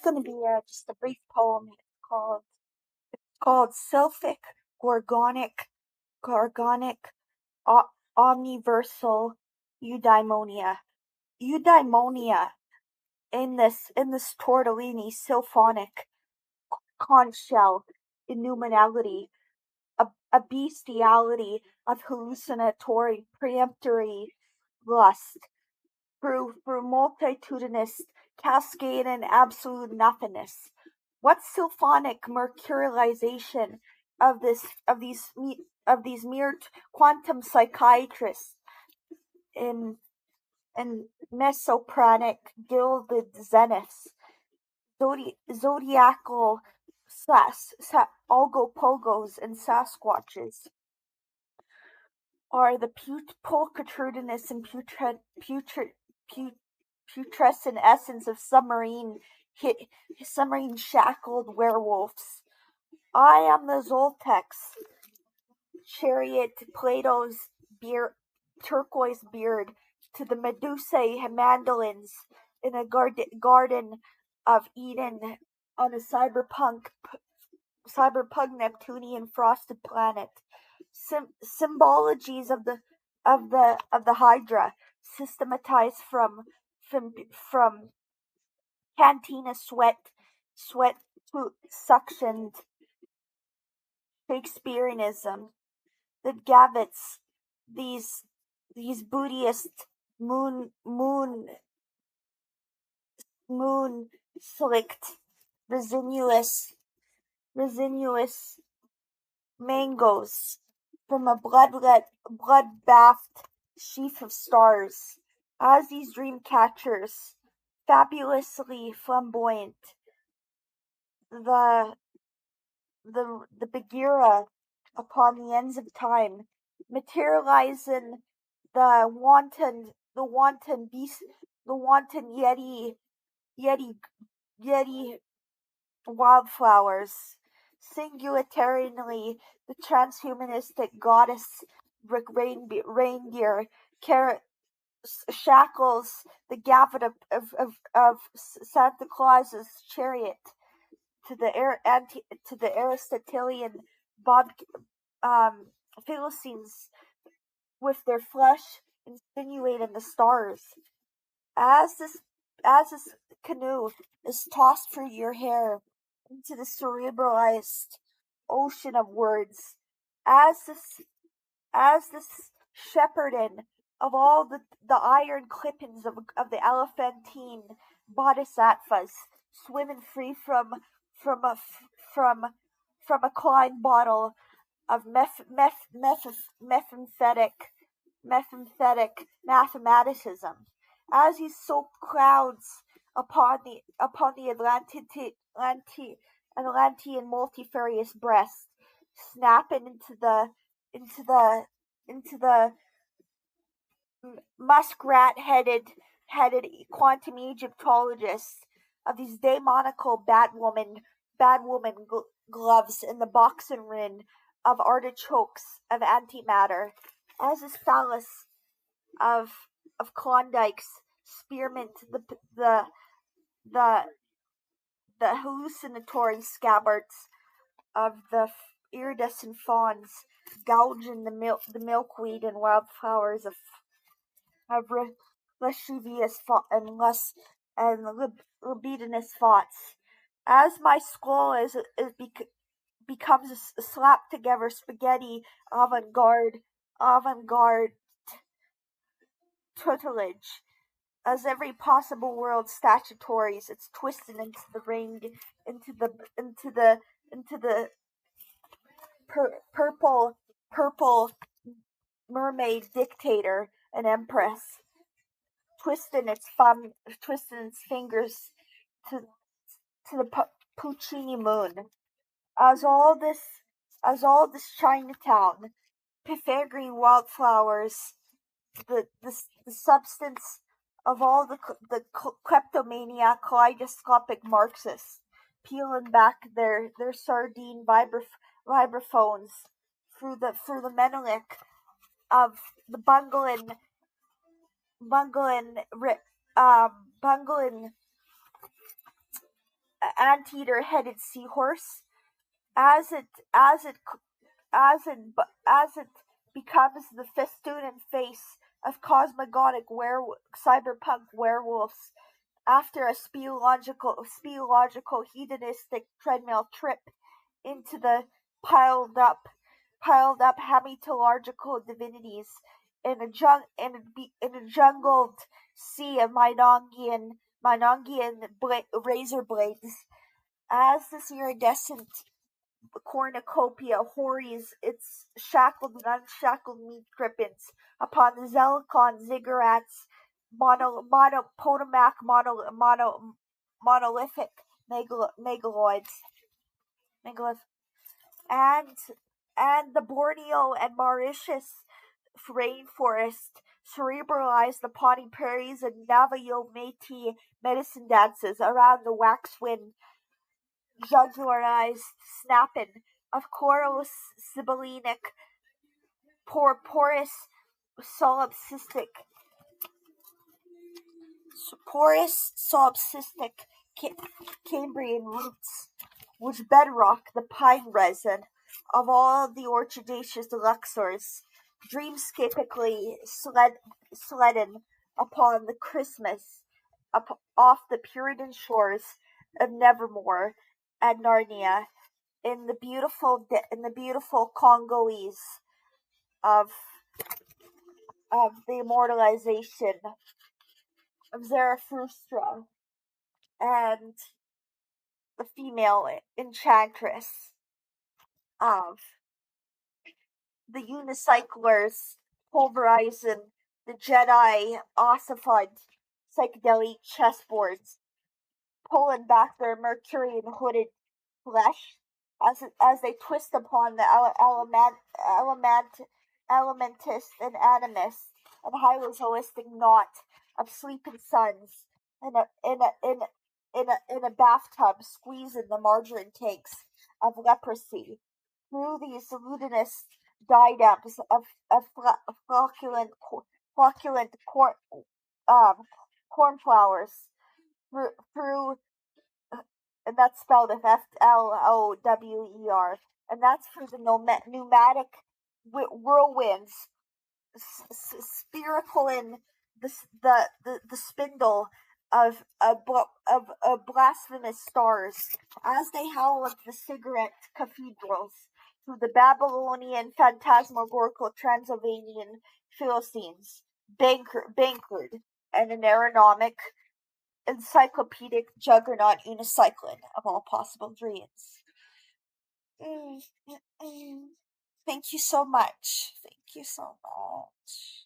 going to be just a brief poem called Sylphic, Gorgonic, Omniversal, Eudaimonia. Eudaimonia in this tortellini symphonic conch shell innumenality, a bestiality of hallucinatory preemptory lust through multitudinous cascade and absolute nothingness. What symphonic mercurialization of these mere quantum psychiatrists in mesopranic gilded zeniths, zodiacal ogopogos and sasquatches are the pulchritudinous and putrescent essence of submarine shackled werewolves. I am the Zoltex chariot, Plato's turquoise beard, to the Medusae mandolins in a garden of Eden on a cyberpunk Neptunian frosted planet. Symbologies of the Hydra, systematized from cantina sweat to suctioned Shakespeareanism. The Gavits, these Buddhist moon slicked resinous mangoes from a blood-bathed sheaf of stars. As these dream catchers, fabulously flamboyant, the Bagheera upon the ends of time, materializing the wanton yeti wildflowers, singulatarily the transhumanistic goddess reindeer shackles the gavit of Santa Claus's chariot to the Aristotelian Philistines with their flesh insinuating the stars. As this canoe is tossed through your hair into the cerebralized ocean of words, as this shepherding of all the iron clippings of the elephantine bodhisattvas swimming free from a Klein bottle of methamphetic mathematicism, as he soaked clouds upon the Atlantean multifarious breast, snapping into the muskrat-headed quantum Egyptologists of these daemonical Batwoman gloves in the boxing ring of artichokes of antimatter, as his phallus of Klondikes spearmint the hallucinatory scabbards of the iridescent fawns, gouging the milkweed and wildflowers of lascivious and libidinous thoughts. As my skull becomes a slapped together spaghetti avant-garde tutelage, as every possible world statutories it's twisted into the purple mermaid dictator and empress, twisting its fingers to the Puccini moon. As all this Chinatown, Pythagorean wildflowers, the substance of all the kleptomaniac kaleidoscopic Marxists, peeling back their sardine vibraphones through the Menelik of the bungling anteater-headed seahorse, as it as it as it becomes the festoon and face of cosmogonic cyberpunk werewolves after a speleological hedonistic treadmill trip into the piled up hamitological divinities in a jungled sea of Minongian razor blades. As this iridescent cornucopia whories its shackled and unshackled meat drippings upon the Zelicon ziggurats, potomac monolithic megaloids, and the Borneo and Mauritius rainforest cerebralized the Pawnee Prairies and Navajo Métis medicine dances around the waxwind jugularized snapping of coral sibyllinic porous solipsistic Cambrian roots, which bedrock the pine resin of all the orchidaceous luxors, dreamscapically sledding upon the Christmas off the Puritan shores of Nevermore and Narnia in the beautiful Congolese of the immortalization of Zarathustra and the female enchantress of the unicyclers pulverizing the Jedi ossified psychedelic chessboards, pulling back their Mercurian hooded flesh as they twist upon the elementist and animist and highly holistic knot of sleeping suns in a bathtub squeezing the margarine cakes of leprosy through these luminous diadems of flocculent um, cornflowers through and that's spelled Flower, and that's for the pneumatic whirlwinds, spherical in the spindle of blasphemous stars as they howl at the cigarette cathedrals through the Babylonian phantasmagorical Transylvanian Philistines, bankered, and an aeronomic encyclopedic juggernaut unicycling of all possible dreams. Mm, mm, mm. Thank you so much. Thank you so much.